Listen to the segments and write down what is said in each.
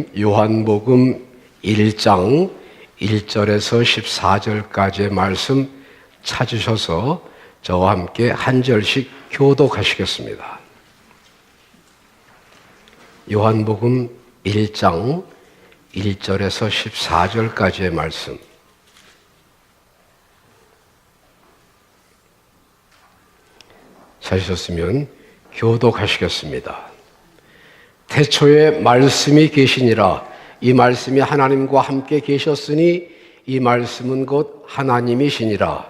말씀 요한복음 1장 1절에서 14절까지의 말씀 찾으셔서 저와 함께 한 절씩 교독하시겠습니다. 요한복음 1장 1절에서 14절까지의 말씀. 찾으셨으면 교독하시겠습니다. 태초에 말씀이 계시니라. 이 말씀이 하나님과 함께 계셨으니 이 말씀은 곧 하나님이시니라.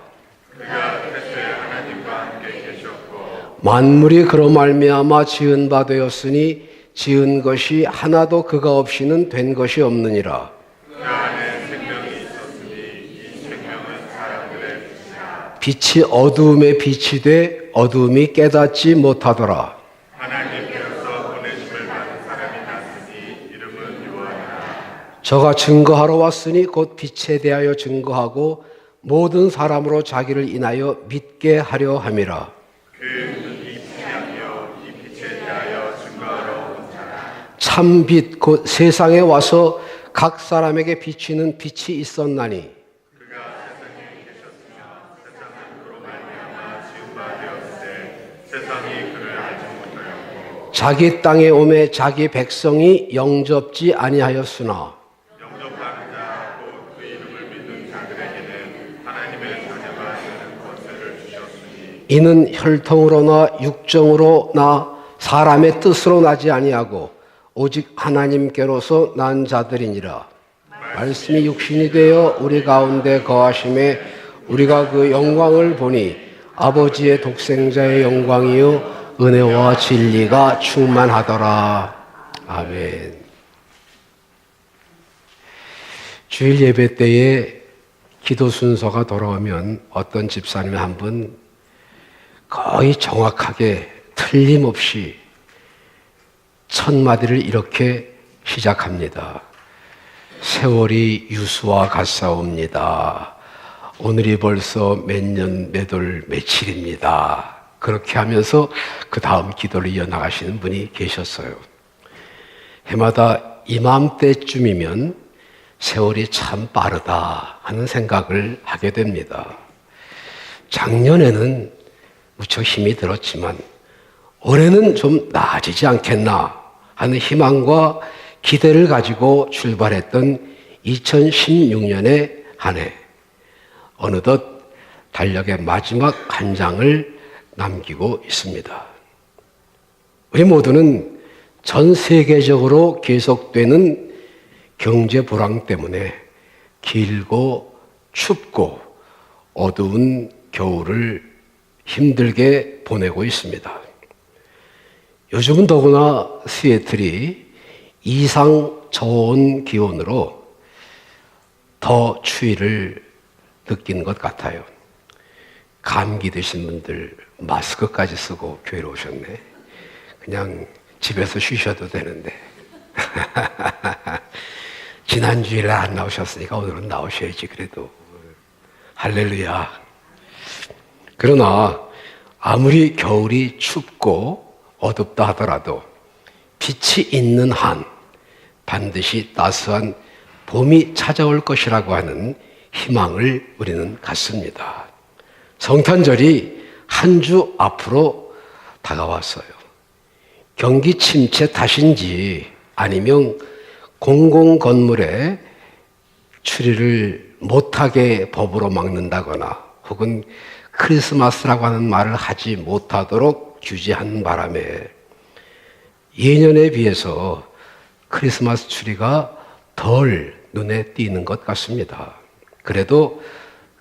그가 태초에 하나님과 함께 계셨고 만물이 그로 말미암아 지은 바 되었으니 지은 것이 하나도 그가 없이는 된 것이 없느니라. 그 안에 생명이 있었으니 이 생명은 사람들의 빛이라. 빛이 어두움에 빛이 돼 어두움이 깨닫지 못하더라. 하나님께서 보내심을 받은 사람이 났으니 이름은 요한이라. 저가 증거하러 왔으니 곧 빛에 대하여 증거하고 모든 사람으로 자기를 인하여 믿게 하려 함이라. 그는 이 빛이 아니요 이 빛에 대하여 증거하러 온 자라. 참 빛 곧 세상에 와서 각 사람에게 비치는 빛이 있었나니 그가 세상에 계셨으며 세상은 그로 말미암아 지은 바 되었으되 세상이 그를 알지 못하였고 자기 땅에 오매 자기 백성이 영접지 아니하였으나 영접하는 자 곧 그 이름을 믿는 자들에게는 하나님의 자녀가 되는 권세를 주셨으니 이는 혈통으로나 육정으로나 사람의 뜻으로 나지 아니하고 오직 하나님께로서 난 자들이니라. 말씀이 육신이 되어 우리 가운데 거하심에 우리가 그 영광을 보니 아버지의 독생자의 영광이요 은혜와 진리가 충만하더라. 아멘. 주일 예배 때에 기도 순서가 돌아오면 어떤 집사님이 한 분 거의 정확하게 틀림없이 첫 마디를 이렇게 시작합니다. 세월이 유수와 같사옵니다. 오늘이 벌써 몇 년, 몇 월, 며칠입니다. 그렇게 하면서 그 다음 기도를 이어나가시는 분이 계셨어요. 해마다 이맘때쯤이면 세월이 참 빠르다 하는 생각을 하게 됩니다. 작년에는 무척 힘이 들었지만 올해는 좀 나아지지 않겠나 하는 희망과 기대를 가지고 출발했던 2016년의 한 해. 어느덧 달력의 마지막 한 장을 남기고 있습니다. 우리 모두는 전 세계적으로 계속되는 경제 불황 때문에 길고 춥고 어두운 겨울을 힘들게 보내고 있습니다. 요즘은 더구나 시애틀이 이상 저온 기온으로 더 추위를 느끼는 것 같아요. 감기 드신 분들 마스크까지 쓰고 교회로 오셨네. 그냥 집에서 쉬셔도 되는데. 지난 주일에 안 나오셨으니까 오늘은 나오셔야지 그래도. 할렐루야. 그러나 아무리 겨울이 춥고 어둡다 하더라도 빛이 있는 한 반드시 따스한 봄이 찾아올 것이라고 하는 희망을 우리는 갖습니다. 성탄절이 한 주 앞으로 다가왔어요. 경기 침체 탓인지 아니면 공공건물에 추리를 못하게 법으로 막는다거나 혹은 크리스마스라고 하는 말을 하지 못하도록 규제한 바람에 예년에 비해서 크리스마스 추리가 덜 눈에 띄는 것 같습니다. 그래도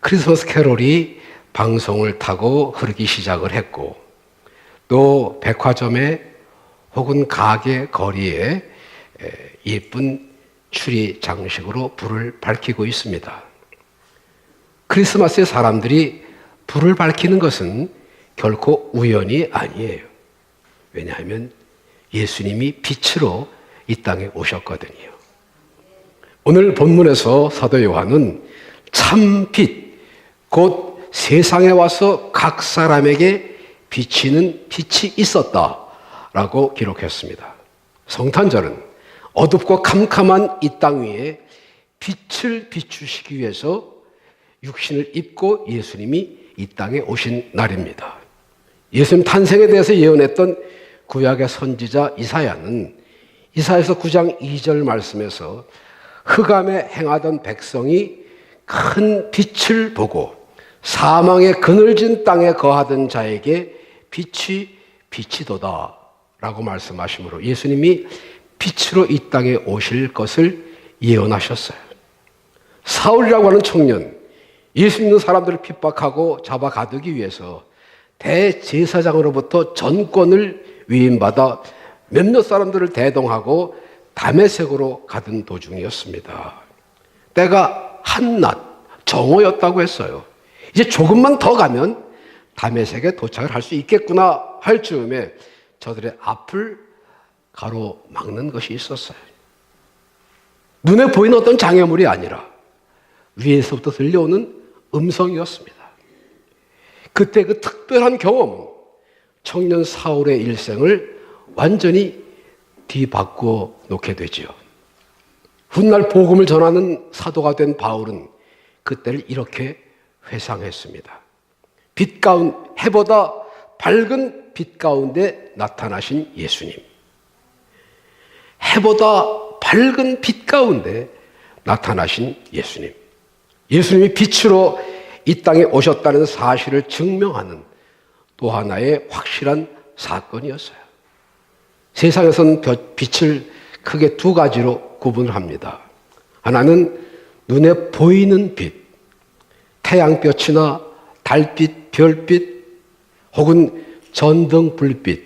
크리스마스 캐롤이 방송을 타고 흐르기 시작을 했고 또 백화점에 혹은 가게 거리에 예쁜 추리 장식으로 불을 밝히고 있습니다. 크리스마스에 사람들이 불을 밝히는 것은 결코 우연이 아니에요. 왜냐하면 예수님이 빛으로 이 땅에 오셨거든요. 오늘 본문에서 사도 요한은 참 빛, 곧 세상에 와서 각 사람에게 비치는 빛이 있었다라고 기록했습니다. 성탄절은 어둡고 캄캄한 이 땅 위에 빛을 비추시기 위해서 육신을 입고 예수님이 이 땅에 오신 날입니다. 예수님 탄생에 대해서 예언했던 구약의 선지자 이사야는 이사야서 9장 2절 말씀에서 흑암에 행하던 백성이 큰 빛을 보고 사망의 그늘진 땅에 거하던 자에게 빛이 비치도다 라고 말씀하시므로 예수님이 빛으로 이 땅에 오실 것을 예언하셨어요. 사울이라고 하는 청년, 예수 믿는 사람들을 핍박하고 잡아 가두기 위해서 대제사장으로부터 전권을 위임받아 몇몇 사람들을 대동하고 다메섹으로 가던 도중이었습니다. 때가 한낮 정오였다고 했어요. 이제 조금만 더 가면 다메섹에 도착을 할 수 있겠구나 할 즈음에 저들의 앞을 가로막는 것이 있었어요. 눈에 보이는 어떤 장애물이 아니라 위에서부터 들려오는 음성이었습니다. 그때 그 특별한 경험은 청년 사울의 일생을 완전히 뒤바꾸어 놓게 되지요. 훗날 복음을 전하는 사도가 된 바울은 그때를 이렇게 회상했습니다. 빛 가운데, 해보다 밝은 빛 가운데 나타나신 예수님. 해보다 밝은 빛 가운데 나타나신 예수님. 예수님이 빛으로 이 땅에 오셨다는 사실을 증명하는 또 하나의 확실한 사건이었어요. 세상에서는 빛을 크게 두 가지로 구분을 합니다. 하나는 눈에 보이는 빛, 태양볕이나 달빛, 별빛, 혹은 전등 불빛,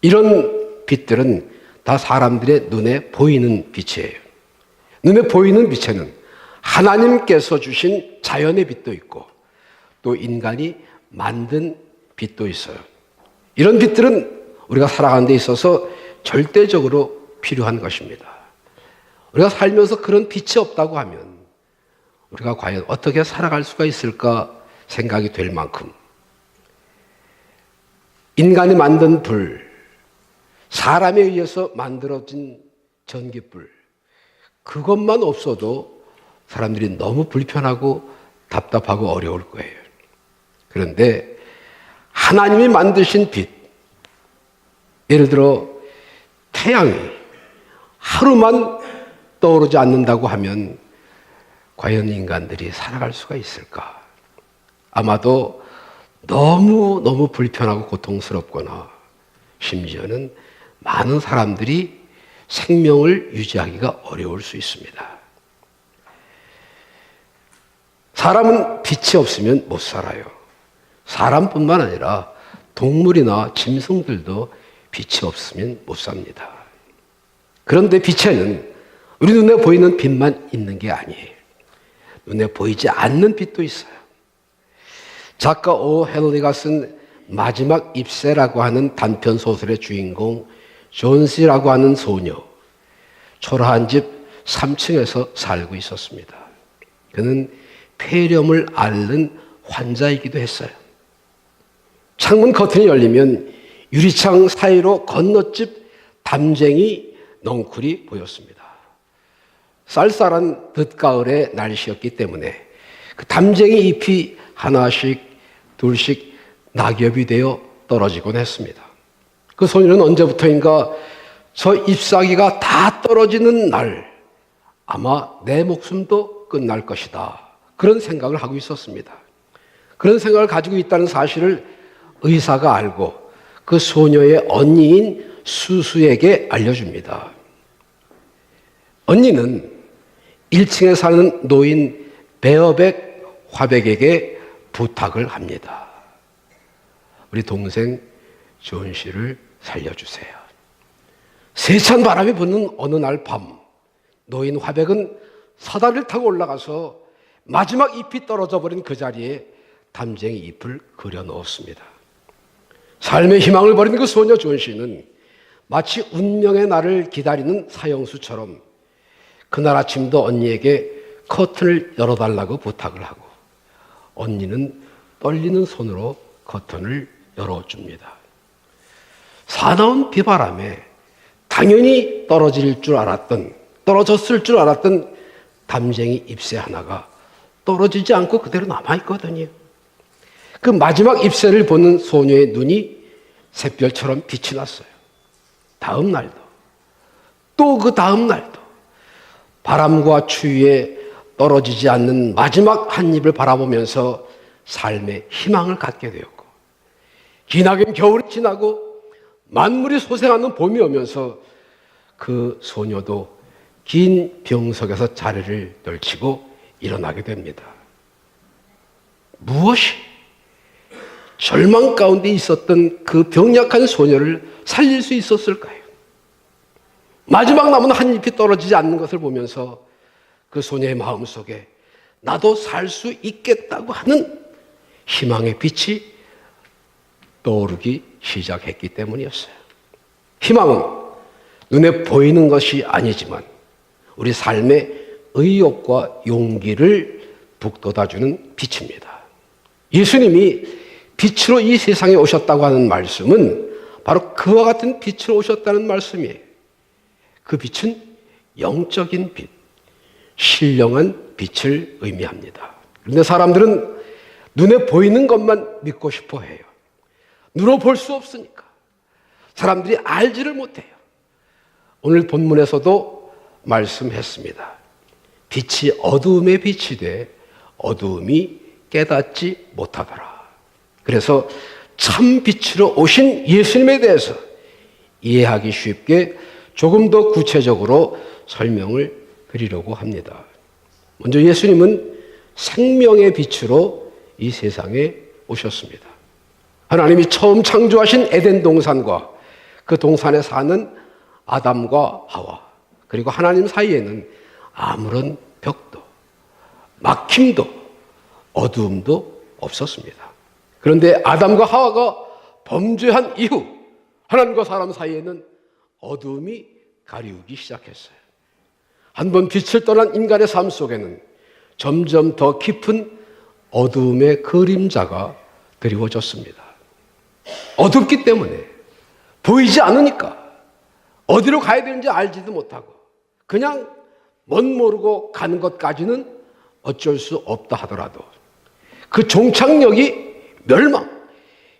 이런 빛들은 다 사람들의 눈에 보이는 빛이에요. 눈에 보이는 빛에는 하나님께서 주신 자연의 빛도 있고 또 인간이 만든 빛도 있어요. 이런 빛들은 우리가 살아가는 데 있어서 절대적으로 필요한 것입니다. 우리가 살면서 그런 빛이 없다고 하면 우리가 과연 어떻게 살아갈 수가 있을까 생각이 될 만큼 인간이 만든 불, 사람에 의해서 만들어진 전기불, 그것만 없어도 사람들이 너무 불편하고 답답하고 어려울 거예요. 그런데 하나님이 만드신 빛, 예를 들어 태양이 하루만 떠오르지 않는다고 하면 과연 인간들이 살아갈 수가 있을까? 아마도 너무 불편하고 고통스럽거나 심지어는 많은 사람들이 생명을 유지하기가 어려울 수 있습니다. 사람은 빛이 없으면 못 살아요. 사람뿐만 아니라 동물이나 짐승들도 빛이 없으면 못 삽니다. 그런데 빛에는 우리 눈에 보이는 빛만 있는 게 아니에요. 눈에 보이지 않는 빛도 있어요. 작가 오 헨리가 쓴 마지막 입새라고 하는 단편 소설의 주인공 존시라고 하는 소녀, 초라한 집 3층에서 살고 있었습니다. 그는 폐렴을 앓는 환자이기도 했어요. 창문 커튼이 열리면 유리창 사이로 건너집 담쟁이 넝쿨이 보였습니다. 쌀쌀한 늦가을의 날씨였기 때문에 그 담쟁이 잎이 하나씩 둘씩 낙엽이 되어 떨어지곤 했습니다. 그 소녀는 언제부터인가 저 잎사귀가 다 떨어지는 날 아마 내 목숨도 끝날 것이다, 그런 생각을 하고 있었습니다. 그런 생각을 가지고 있다는 사실을 의사가 알고 그 소녀의 언니인 수수에게 알려줍니다. 언니는 1층에 사는 노인 베어백 화백에게 부탁을 합니다. 우리 동생 존 씨를 살려주세요. 세찬 바람이 부는 어느 날 밤, 노인 화백은 사다리를 타고 올라가서 마지막 잎이 떨어져 버린 그 자리에 담쟁이 잎을 그려 넣었습니다. 삶의 희망을 버린 그 소녀 존 씨는 마치 운명의 날을 기다리는 사형수처럼 그날 아침도 언니에게 커튼을 열어달라고 부탁을 하고 언니는 떨리는 손으로 커튼을 열어줍니다. 사나운 비바람에 당연히 떨어졌을 줄 알았던 담쟁이 잎새 하나가 떨어지지 않고 그대로 남아있거든요. 그 마지막 잎새를 보는 소녀의 눈이 샛별처럼 빛이 났어요. 다음 날도, 또 그 다음 날도 바람과 추위에 떨어지지 않는 마지막 한 잎을 바라보면서 삶의 희망을 갖게 되었고, 기나긴 겨울이 지나고 만물이 소생하는 봄이 오면서 그 소녀도 긴 병석에서 자리를 떨치고 일어나게 됩니다. 무엇이 절망 가운데 있었던 그 병약한 소녀를 살릴 수 있었을까요? 마지막 남은 한 잎이 떨어지지 않는 것을 보면서 그 소녀의 마음속에 나도 살 수 있겠다고 하는 희망의 빛이 떠오르기 시작했기 때문이었어요. 희망은 눈에 보이는 것이 아니지만 우리 삶의 의욕과 용기를 북돋아주는 빛입니다. 예수님이 빛으로 이 세상에 오셨다고 하는 말씀은 바로 그와 같은 빛으로 오셨다는 말씀이에요. 그 빛은 영적인 빛, 신령한 빛을 의미합니다. 그런데 사람들은 눈에 보이는 것만 믿고 싶어 해요. 눈으로 볼 수 없으니까. 사람들이 알지를 못해요. 오늘 본문에서도 말씀했습니다. 빛이 어두움에 빛이 돼 어두움이 깨닫지 못하더라. 그래서 참 빛으로 오신 예수님에 대해서 이해하기 쉽게 조금 더 구체적으로 설명을 드리려고 합니다. 먼저 예수님은 생명의 빛으로 이 세상에 오셨습니다. 하나님이 처음 창조하신 에덴 동산과 그 동산에 사는 아담과 하와, 그리고 하나님 사이에는 아무런 벽도, 막힘도, 어두움도 없었습니다. 그런데 아담과 하와가 범죄한 이후 하나님과 사람 사이에는 어두움이 가리우기 시작했어요. 한번 빛을 떠난 인간의 삶 속에는 점점 더 깊은 어두움의 그림자가 드리워졌습니다. 어둡기 때문에 보이지 않으니까 어디로 가야 되는지 알지도 못하고 그냥 멋 모르고 가는 것까지는 어쩔 수 없다 하더라도 그 종착역이 멸망,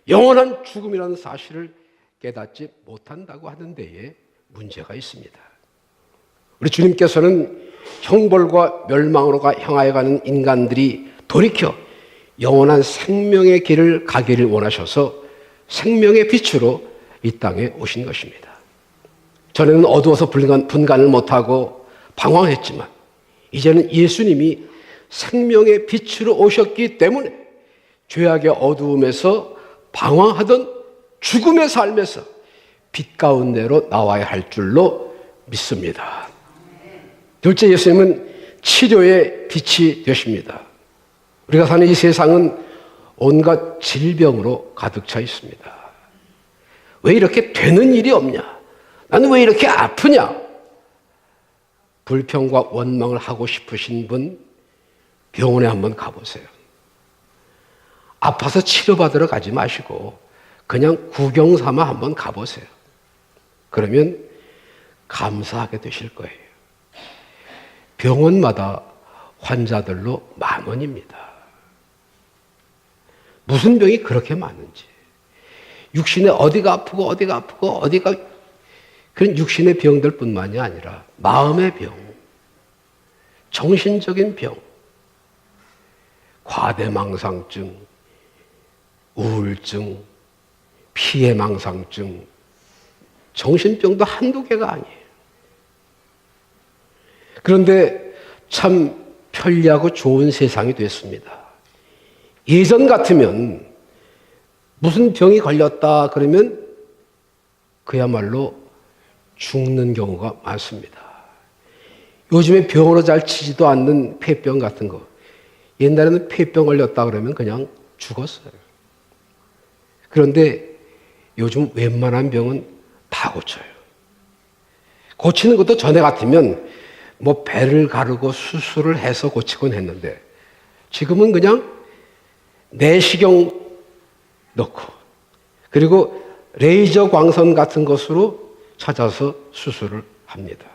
영원한 죽음이라는 사실을 깨닫지 못한다고 하는 데에 문제가 있습니다. 우리 주님께서는 형벌과 멸망으로 향하여 가는 인간들이 돌이켜 영원한 생명의 길을 가기를 원하셔서 생명의 빛으로 이 땅에 오신 것입니다. 전에는 어두워서 분간을 못하고 방황했지만 이제는 예수님이 생명의 빛으로 오셨기 때문에 죄악의 어두움에서 방황하던 죽음의 삶에서 빛 가운데로 나와야 할 줄로 믿습니다. 둘째, 예수님은 치료의 빛이 되십니다. 우리가 사는 이 세상은 온갖 질병으로 가득 차 있습니다. 왜 이렇게 되는 일이 없냐? 나는 왜 이렇게 아프냐? 불평과 원망을 하고 싶으신 분 병원에 한번 가보세요. 아파서 치료받으러 가지 마시고 그냥 구경 삼아 한번 가보세요. 그러면 감사하게 되실 거예요. 병원마다 환자들로 10,000원입니다. 무슨 병이 그렇게 많은지. 육신에 어디가 아프고 그런 육신의 병들뿐만이 아니라 마음의 병, 정신적인 병, 과대망상증, 우울증, 피해망상증, 정신병도 한두 개가 아니에요. 그런데 참 편리하고 좋은 세상이 됐습니다. 예전 같으면 무슨 병이 걸렸다 그러면 그야말로 죽는 경우가 많습니다. 요즘에 병으로 잘 치지도 않는 폐병 같은 거. 옛날에는 폐병 걸렸다 그러면 그냥 죽었어요. 그런데 요즘 웬만한 병은 다 고쳐요. 고치는 것도 전에 같으면 뭐 배를 가르고 수술을 해서 고치곤 했는데 지금은 그냥 내시경 넣고 그리고 레이저 광선 같은 것으로 찾아서 수술을 합니다.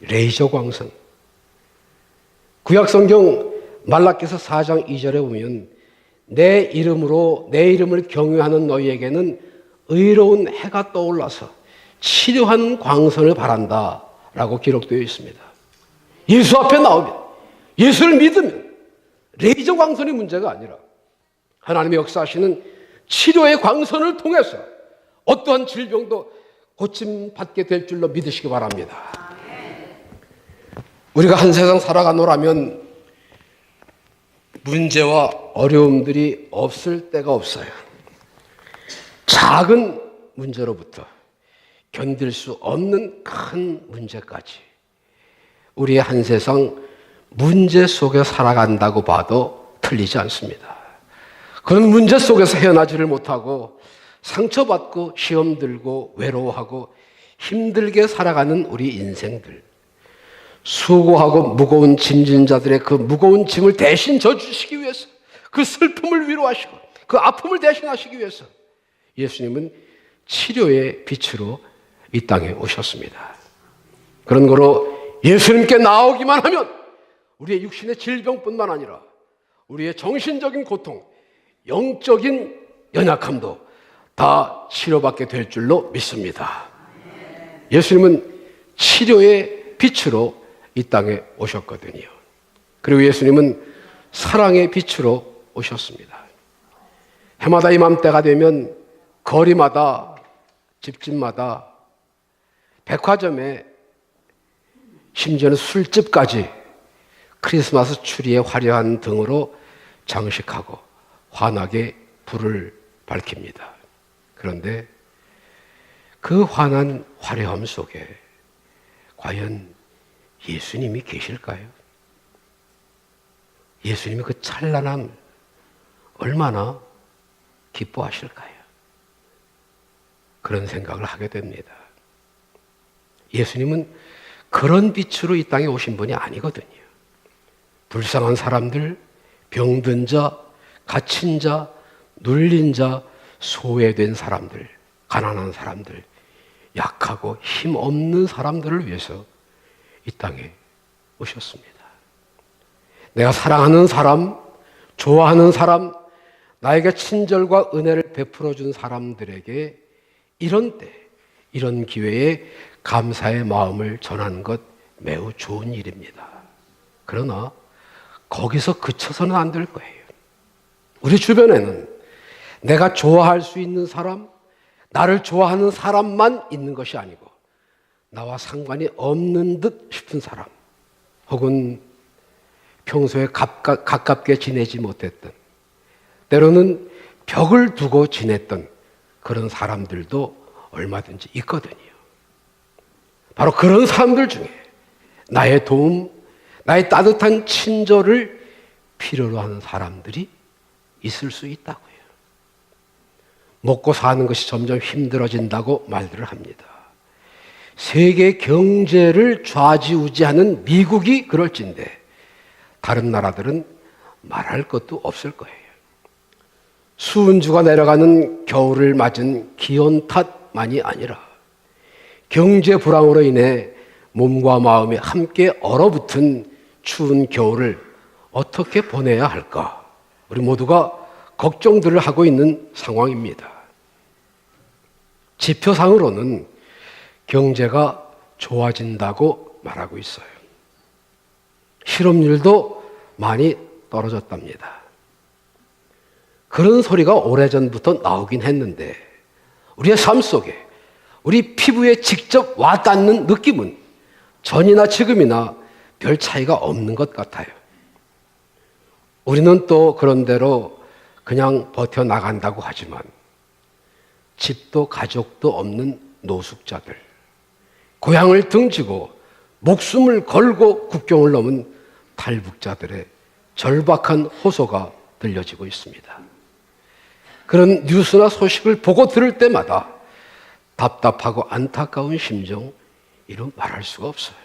레이저 광선. 구약성경 말라기서 4장 2절에 보면 내 이름을 경외하는 너희에게는 의로운 해가 떠올라서 치료하는 광선을 바란다 라고 기록되어 있습니다. 예수 앞에 나오면, 예수를 믿으면 레이저 광선이 문제가 아니라 하나님의 역사하시는 치료의 광선을 통해서 어떠한 질병도 고침받게 될 줄로 믿으시기 바랍니다. 우리가 한 세상 살아가노라면 문제와 어려움들이 없을 때가 없어요. 작은 문제로부터 견딜 수 없는 큰 문제까지 우리의 한 세상 문제 속에 살아간다고 봐도 틀리지 않습니다. 그런 문제 속에서 헤어나지를 못하고 상처받고 시험 들고 외로워하고 힘들게 살아가는 우리 인생들, 수고하고 무거운 짐진 자들의 그 무거운 짐을 대신 져주시기 위해서, 그 슬픔을 위로하시고 그 아픔을 대신하시기 위해서 예수님은 치료의 빛으로 이 땅에 오셨습니다. 그런 거로 예수님께 나오기만 하면 우리의 육신의 질병뿐만 아니라 우리의 정신적인 고통, 영적인 연약함도 다 치료받게 될 줄로 믿습니다. 예수님은 치료의 빛으로 이 땅에 오셨거든요. 그리고 예수님은 사랑의 빛으로 오셨습니다. 해마다 이맘때가 되면 거리마다, 집집마다, 백화점에, 심지어는 술집까지 크리스마스 추리의 화려한 등으로 장식하고 환하게 불을 밝힙니다. 그런데 그 환한 화려함 속에 과연 예수님이 계실까요? 예수님이 그 찬란함 얼마나 기뻐하실까요? 그런 생각을 하게 됩니다. 예수님은 그런 빛으로 이 땅에 오신 분이 아니거든요. 불쌍한 사람들, 병든 자, 갇힌 자, 눌린 자, 소외된 사람들, 가난한 사람들, 약하고 힘없는 사람들을 위해서 이 땅에 오셨습니다. 내가 사랑하는 사람, 좋아하는 사람, 나에게 친절과 은혜를 베풀어 준 사람들에게 이런 때, 이런 기회에 감사의 마음을 전하는 것 매우 좋은 일입니다. 그러나 거기서 그쳐서는 안 될 거예요. 우리 주변에는 내가 좋아할 수 있는 사람, 나를 좋아하는 사람만 있는 것이 아니고 나와 상관이 없는 듯 싶은 사람, 혹은 평소에 가깝게 지내지 못했던, 때로는 벽을 두고 지냈던 그런 사람들도 얼마든지 있거든요. 바로 그런 사람들 중에 나의 도움, 나의 따뜻한 친절을 필요로 하는 사람들이 있을 수 있다고요. 먹고 사는 것이 점점 힘들어진다고 말들을 합니다. 세계 경제를 좌지우지하는 미국이 그럴진데 다른 나라들은 말할 것도 없을 거예요. 수은주가 내려가는 겨울을 맞은 기온 탓만이 아니라 경제 불황으로 인해 몸과 마음이 함께 얼어붙은 추운 겨울을 어떻게 보내야 할까? 우리 모두가 걱정들을 하고 있는 상황입니다. 지표상으로는 경제가 좋아진다고 말하고 있어요. 실업률도 많이 떨어졌답니다. 그런 소리가 오래전부터 나오긴 했는데 우리의 삶 속에, 우리 피부에 직접 와닿는 느낌은 전이나 지금이나 별 차이가 없는 것 같아요. 우리는 또 그런대로 그냥 버텨나간다고 하지만 집도 가족도 없는 노숙자들, 고향을 등지고 목숨을 걸고 국경을 넘은 탈북자들의 절박한 호소가 들려지고 있습니다. 그런 뉴스나 소식을 보고 들을 때마다 답답하고 안타까운 심정, 이루 말할 수가 없어요.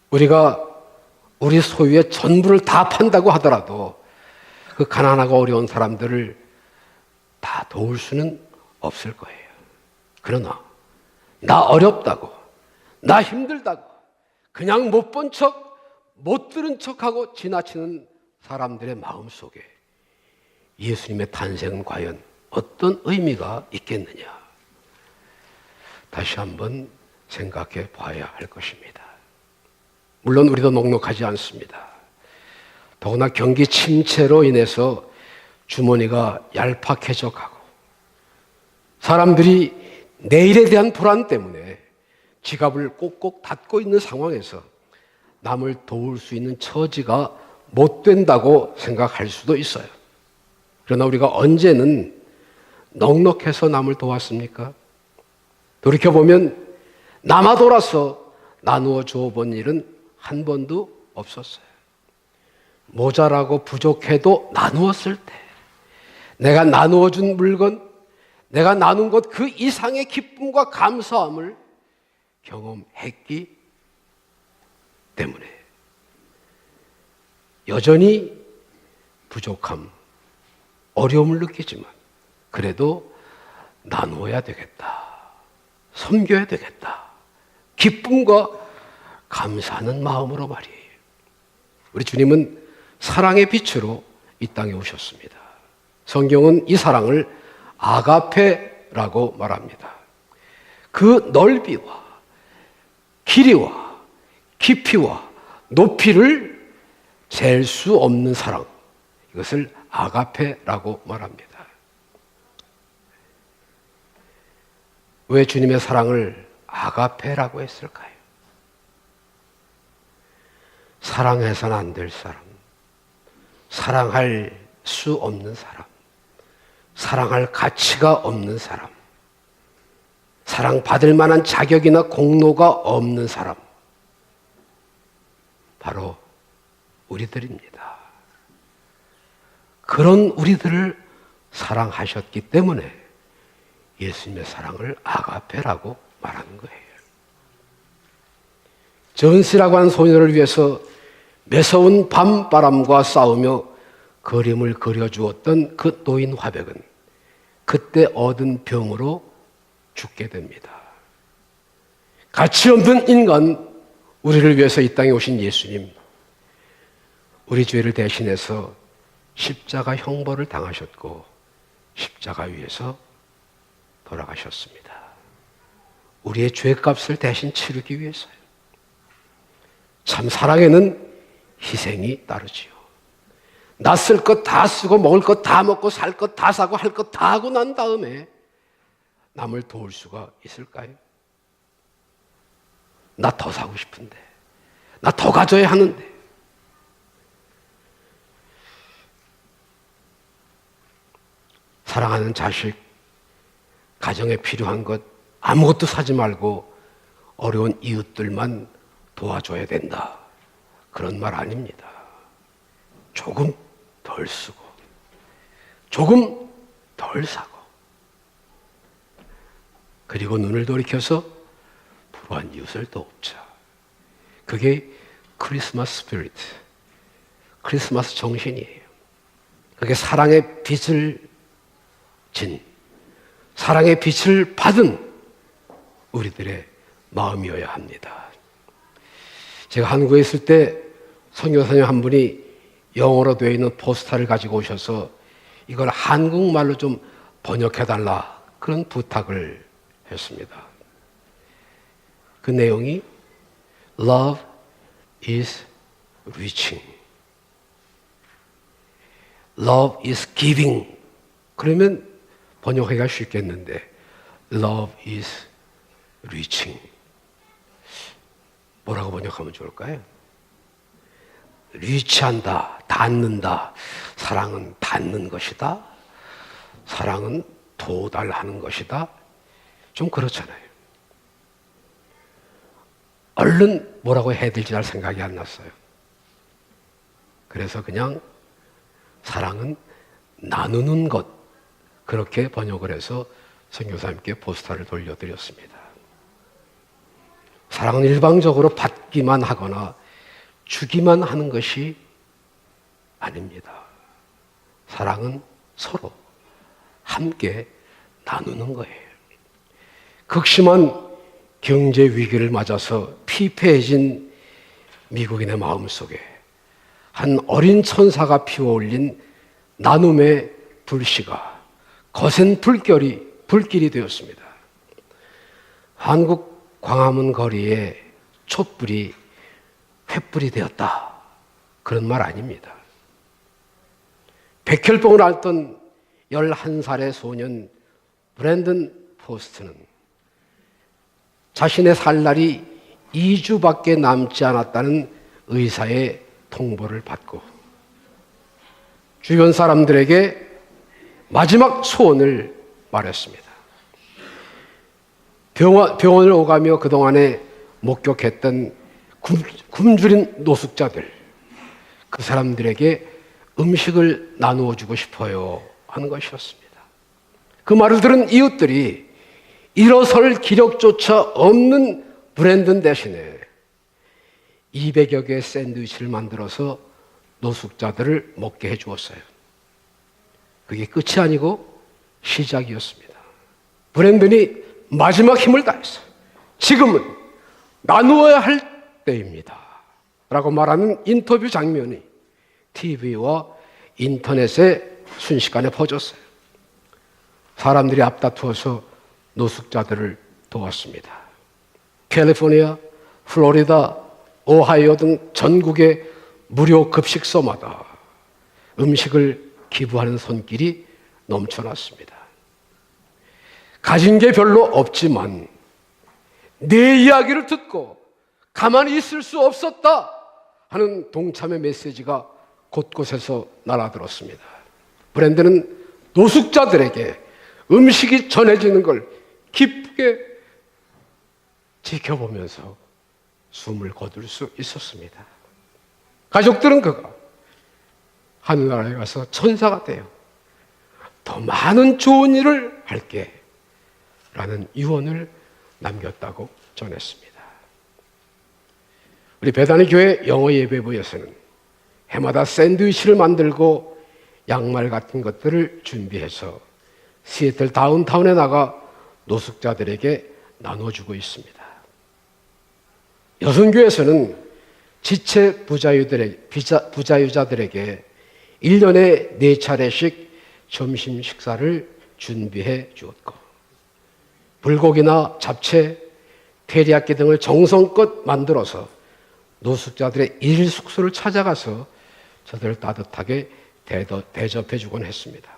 우리가 우리 소유의 전부를 다 판다고 하더라도 그 가난하고 어려운 사람들을 다 도울 수는 없을 거예요. 그러나 나 어렵다고, 나 힘들다고 그냥 못 본 척, 못 들은 척하고 지나치는 사람들의 마음속에 예수님의 탄생은 과연 어떤 의미가 있겠느냐? 다시 한번 생각해 봐야 할 것입니다. 물론 우리도 넉넉하지 않습니다. 더구나 경기 침체로 인해서 주머니가 얄팍해져 가고 사람들이 내일에 대한 불안 때문에 지갑을 꼭꼭 닫고 있는 상황에서 남을 도울 수 있는 처지가 못 된다고 생각할 수도 있어요. 그러나 우리가 언제는 넉넉해서 남을 도왔습니까? 돌이켜보면 남아 돌아서 나누어 주어본 일은 한 번도 없었어요. 모자라고 부족해도 나누었을 때 내가 나누어 준 물건, 내가 나눈 것 그 이상의 기쁨과 감사함을 경험했기 때문에 여전히 부족함, 어려움을 느끼지만 그래도 나누어야 되겠다, 섬겨야 되겠다, 기쁨과 감사하는 마음으로 말이에요. 우리 주님은 사랑의 빛으로 이 땅에 오셨습니다. 성경은 이 사랑을 아가페라고 말합니다. 그 넓이와 길이와 깊이와 높이를 잴 수 없는 사랑, 이것을 아가페라고 말합니다. 왜 주님의 사랑을 아가페라고 했을까요? 사랑해서는 안 될 사람, 사랑할 수 없는 사람, 사랑할 가치가 없는 사람, 사랑받을 만한 자격이나 공로가 없는 사람, 바로 우리들입니다. 그런 우리들을 사랑하셨기 때문에 예수님의 사랑을 아가페라고 말하는 거예요. 전시라고 하는 소녀를 위해서 매서운 밤바람과 싸우며 그림을 그려주었던 그 노인 화백은 그때 얻은 병으로 죽게 됩니다. 가치 없는 인간, 우리를 위해서 이 땅에 오신 예수님, 우리 죄를 대신해서 십자가 형벌을 당하셨고 십자가 위에서 돌아가셨습니다. 우리의 죄값을 대신 치르기 위해서요. 참 사랑에는 희생이 따르지요. 나 쓸 것 다 쓰고 먹을 것 다 먹고 살 것 다 사고 할 것 다 하고 난 다음에 남을 도울 수가 있을까요? 나 더 사고 싶은데, 나 더 가져야 하는데. 사랑하는 자식, 가정에 필요한 것 아무것도 사지 말고 어려운 이웃들만 도와줘야 된다, 그런 말 아닙니다. 조금 덜 쓰고 조금 덜 사고 그리고 눈을 돌이켜서 불우한 이웃을 돕자. 그게 크리스마스 스피릿, 크리스마스 정신이에요. 그게 사랑의 빛을 진, 사랑의 빛을 받은 우리들의 마음이어야 합니다. 제가 한국에 있을 때 선교사님 한 분이 영어로 되어 있는 포스터를 가지고 오셔서 이걸 한국말로 좀 번역해달라, 그런 부탁을 했습니다. 그 내용이 Love is reaching, Love is giving. 그러면 번역하기가 쉽겠는데 Love is reaching, 뭐라고 번역하면 좋을까요? 리치한다, 닿는다. 사랑은 닿는 것이다, 사랑은 도달하는 것이다. 좀 그렇잖아요. 얼른 뭐라고 해야 될지 잘 생각이 안 났어요. 그래서 그냥 사랑은 나누는 것, 그렇게 번역을 해서 선교사님께 포스터를 돌려드렸습니다. 사랑은 일방적으로 받기만 하거나 주기만 하는 것이 아닙니다. 사랑은 서로 함께 나누는 거예요. 극심한 경제 위기를 맞아서 피폐해진 미국인의 마음속에 한 어린 천사가 피워올린 나눔의 불씨가 거센 불길이 되었습니다. 한국 광화문 거리에 촛불이 횃불이 되었다. 그런 말 아닙니다. 백혈병을 앓던 11살의 소년 브랜든 포스트는 자신의 살 날이 2주밖에 남지 않았다는 의사의 통보를 받고 주변 사람들에게 마지막 소원을 말했습니다. 병원을 오가며 그동안에 목격했던 굶주린 노숙자들, 그 사람들에게 음식을 나누어 주고 싶어요 하는 것이었습니다. 그 말을 들은 이웃들이 일어설 기력조차 없는 브랜든 대신에 200여 개의 샌드위치를 만들어서 노숙자들을 먹게 해주었어요. 그게 끝이 아니고 시작이었습니다. 브랜든이 마지막 힘을 다했어요. 지금은 나누어야 할 때입니다. 라고 말하는 인터뷰 장면이 TV와 인터넷에 순식간에 퍼졌어요. 사람들이 앞다투어서 노숙자들을 도왔습니다. 캘리포니아, 플로리다, 오하이오 등 전국의 무료 급식소마다 음식을 기부하는 손길이 넘쳐났습니다. 가진 게 별로 없지만 내 이야기를 듣고 가만히 있을 수 없었다 하는 동참의 메시지가 곳곳에서 날아들었습니다. 브랜드는 노숙자들에게 음식이 전해지는 걸 기쁘게 지켜보면서 숨을 거둘 수 있었습니다. 가족들은 그가 하늘나라에 가서 천사가 되어 더 많은 좋은 일을 할게 라는 유언을 남겼다고 전했습니다. 우리 배단위 교회 영어 예배부에서는 해마다 샌드위치를 만들고 양말 같은 것들을 준비해서 시애틀 다운타운에 나가 노숙자들에게 나눠주고 있습니다. 여성교회에서는 지체 부자유자들에게 1년에 4차례씩 점심 식사를 준비해 주었고 불고기나 잡채, 테리야끼 등을 정성껏 만들어서 노숙자들의 일 숙소를 찾아가서 저들을 따뜻하게 대접해 주곤 했습니다.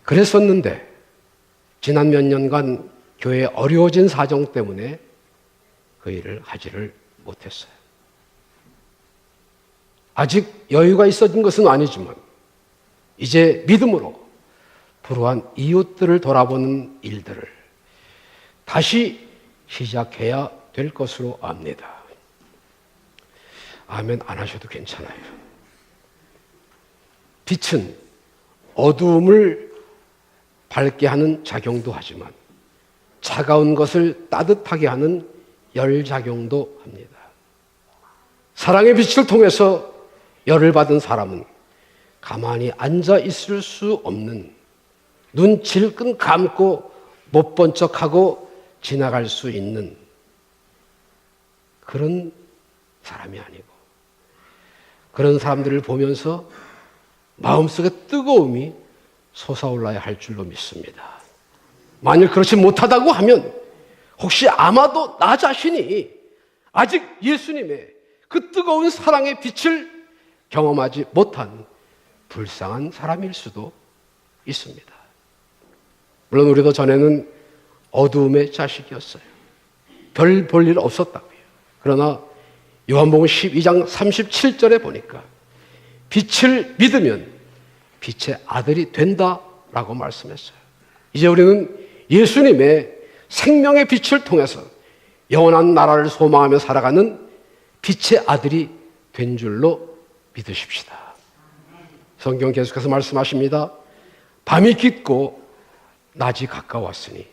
그랬었는데 지난 몇 년간 교회의 어려워진 사정 때문에 그 일을 하지를 못했어요. 아직 여유가 있어진 것은 아니지만 이제 믿음으로 불우한 이웃들을 돌아보는 일들을 다시 시작해야 될 것으로 압니다. 아멘 안 하셔도 괜찮아요. 빛은 어두움을 밝게 하는 작용도 하지만 차가운 것을 따뜻하게 하는 열작용도 합니다. 사랑의 빛을 통해서 열을 받은 사람은 가만히 앉아 있을 수 없는, 눈 질끈 감고 못 본 척하고 지나갈 수 있는 그런 사람이 아니고, 그런 사람들을 보면서 마음속에 뜨거움이 솟아올라야 할 줄로 믿습니다. 만일 그렇지 못하다고 하면 혹시 아마도 나 자신이 아직 예수님의 그 뜨거운 사랑의 빛을 경험하지 못한 불쌍한 사람일 수도 있습니다. 물론 우리도 전에는 어두움의 자식이었어요. 별 볼 일 없었다고요. 그러나 요한복음 12장 37절에 보니까 빛을 믿으면 빛의 아들이 된다라고 말씀했어요. 이제 우리는 예수님의 생명의 빛을 통해서 영원한 나라를 소망하며 살아가는 빛의 아들이 된 줄로 믿으십시다. 성경 계속해서 말씀하십니다. 밤이 깊고 낮이 가까웠으니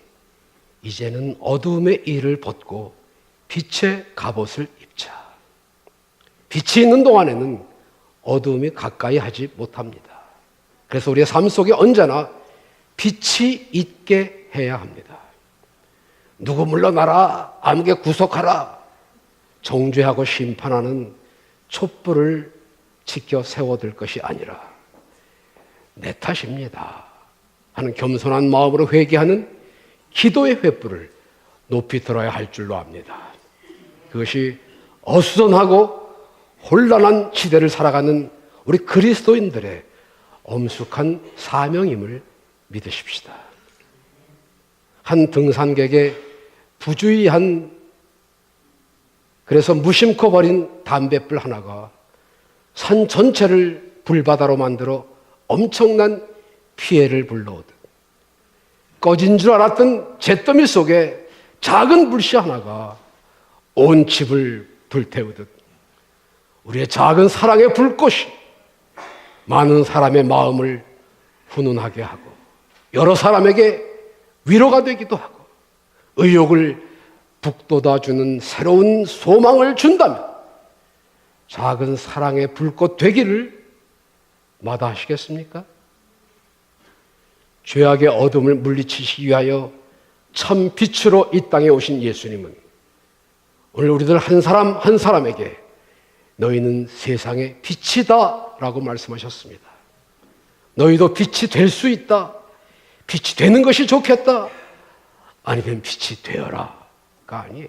이제는 어두움의 일을 벗고 빛의 갑옷을 입자. 빛이 있는 동안에는 어두움이 가까이 하지 못합니다. 그래서 우리의 삶 속에 언제나 빛이 있게 해야 합니다. 누구 물러나라, 아무개 구속하라, 정죄하고 심판하는 촛불을 지켜 세워둘 것이 아니라 내 탓입니다 하는 겸손한 마음으로 회개하는 기도의 횃불을 높이 들어야 할 줄로 압니다. 그것이 어수선하고 혼란한 시대를 살아가는 우리 그리스도인들의 엄숙한 사명임을 믿으십시다. 한 등산객의 부주의한, 그래서 무심코 버린 담뱃불 하나가 산 전체를 불바다로 만들어 엄청난 피해를 불러오듯, 꺼진 줄 알았던 잿더미 속에 작은 불씨 하나가 온 집을 불태우듯 우리의 작은 사랑의 불꽃이 많은 사람의 마음을 훈훈하게 하고 여러 사람에게 위로가 되기도 하고 의욕을 북돋아주는 새로운 소망을 준다면 작은 사랑의 불꽃 되기를 마다하시겠습니까? 죄악의 어둠을 물리치시기 위하여 참 빛으로 이 땅에 오신 예수님은 오늘 우리들 한 사람 한 사람에게 너희는 세상의 빛이다 라고 말씀하셨습니다. 너희도 빛이 될 수 있다. 빛이 되는 것이 좋겠다. 아니면 빛이 되어라가 아니에요.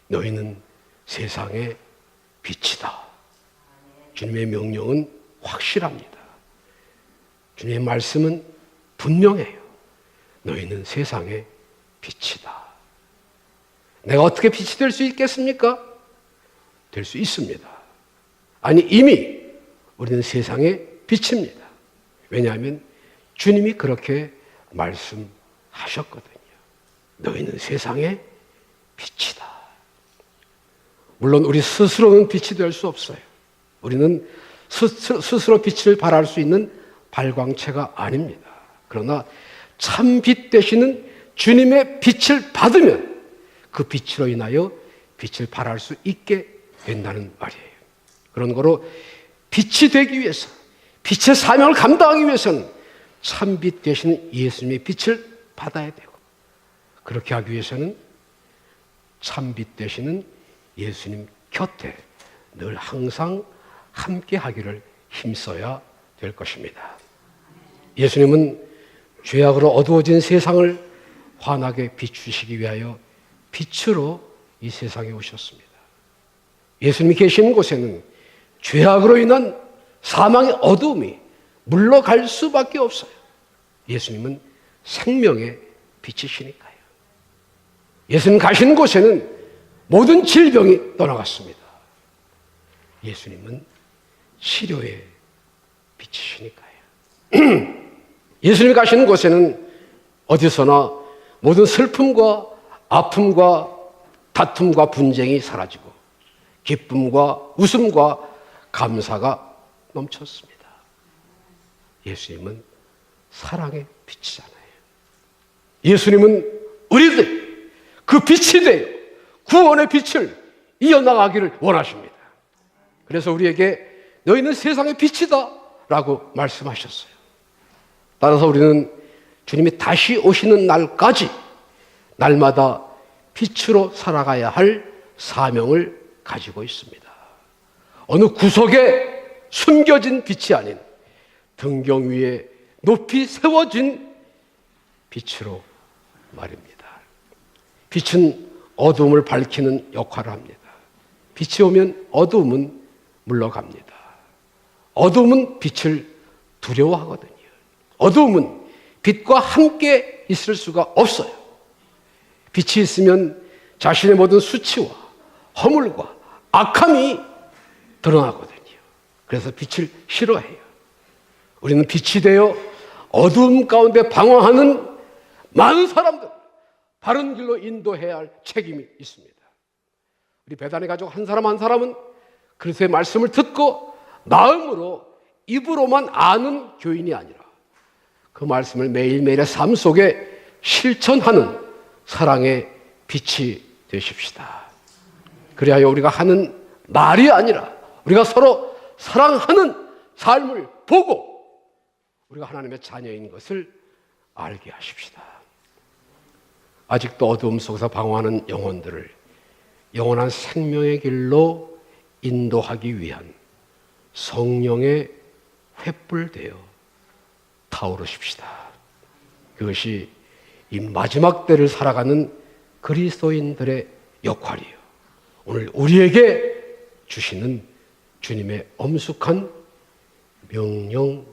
너희는 세상의 빛이다. 주님의 명령은 확실합니다. 주님의 말씀은 분명해요. 너희는 세상의 빛이다. 내가 어떻게 빛이 될 수 있겠습니까? 될 수 있습니다. 아니, 이미 우리는 세상의 빛입니다. 왜냐하면 주님이 그렇게 말씀하셨거든요. 너희는 세상의 빛이다. 물론 우리 스스로는 빛이 될 수 없어요. 우리는 스스로 빛을 발할 수 있는 발광체가 아닙니다. 그러나 참 빛 되시는 주님의 빛을 받으면 그 빛으로 인하여 빛을 발할 수 있게 된다는 말이에요. 그런 거로 빛이 되기 위해서, 빛의 사명을 감당하기 위해서는 참 빛 되시는 예수님의 빛을 받아야 되고, 그렇게 하기 위해서는 참 빛 되시는 예수님 곁에 늘 항상 함께 하기를 힘써야 될 것입니다. 예수님은 죄악으로 어두워진 세상을 환하게 비추시기 위하여 빛으로 이 세상에 오셨습니다. 예수님이 계시는 곳에는 죄악으로 인한 사망의 어두움이 물러갈 수밖에 없어요. 예수님은 생명의 빛이시니까요. 예수님 가시는 곳에는 모든 질병이 떠나갔습니다. 예수님은 치료의 빛이시니까요. 예수님이 가시는 곳에는 어디서나 모든 슬픔과 아픔과 다툼과 분쟁이 사라지고 기쁨과 웃음과 감사가 넘쳤습니다. 예수님은 사랑의 빛이잖아요. 예수님은 우리들 그 빛이 되어 구원의 빛을 이어나가기를 원하십니다. 그래서 우리에게 너희는 세상의 빛이다 라고 말씀하셨어요. 따라서 우리는 주님이 다시 오시는 날까지 날마다 빛으로 살아가야 할 사명을 가지고 있습니다. 어느 구석에 숨겨진 빛이 아닌 등경 위에 높이 세워진 빛으로 말입니다. 빛은 어두움을 밝히는 역할을 합니다. 빛이 오면 어두움은 물러갑니다. 어두움은 빛을 두려워하거든요. 어두움은 빛과 함께 있을 수가 없어요. 빛이 있으면 자신의 모든 수치와 허물과 악함이 드러나거든요. 그래서 빛을 싫어해요. 우리는 빛이 되어 어두움 가운데 방황하는 많은 사람들, 바른 길로 인도해야 할 책임이 있습니다. 우리 배단의 가족 한 사람 한 사람은 그리스도의 말씀을 듣고 마음으로 입으로만 아는 교인이 아니라 그 말씀을 매일매일의 삶 속에 실천하는 사랑의 빛이 되십시다. 그리하여 우리가 하는 말이 아니라 우리가 서로 사랑하는 삶을 보고 우리가 하나님의 자녀인 것을 알게 하십시다. 아직도 어두움 속에서 방황하는 영혼들을 영원한 생명의 길로 인도하기 위한 성령의 횃불되어 타오르십시다. 그것이 이 마지막 때를 살아가는 그리스도인들의 역할이에요. 오늘 우리에게 주시는 주님의 엄숙한 명령입니다.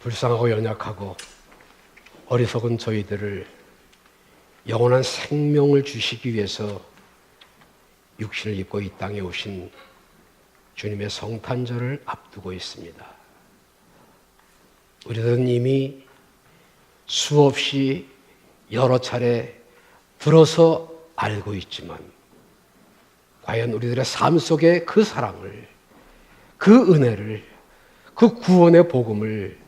불쌍하고 연약하고 어리석은 저희들을 영원한 생명을 주시기 위해서 육신을 입고 이 땅에 오신 주님의 성탄절을 앞두고 있습니다. 우리들은 이미 수없이 여러 차례 들어서 알고 있지만 과연 우리들의 삶 속에 그 사랑을, 그 은혜를, 그 구원의 복음을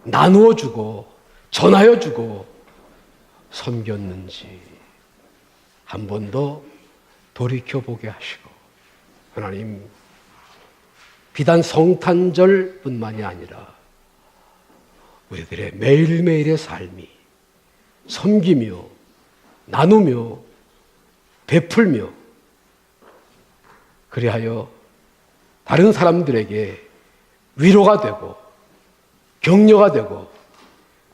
나누어 주고 전하여 주고 섬겼는지 한 번 더 돌이켜보게 하시고, 하나님, 비단 성탄절뿐만이 아니라 우리들의 매일매일의 삶이 섬기며 나누며 베풀며 그리하여 다른 사람들에게 위로가 되고 격려가 되고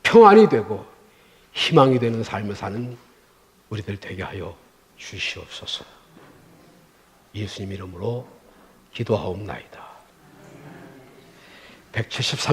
평안이 되고 희망이 되는 삶을 사는 우리들 되게 하여 주시옵소서. 예수님 이름으로 기도하옵나이다. 173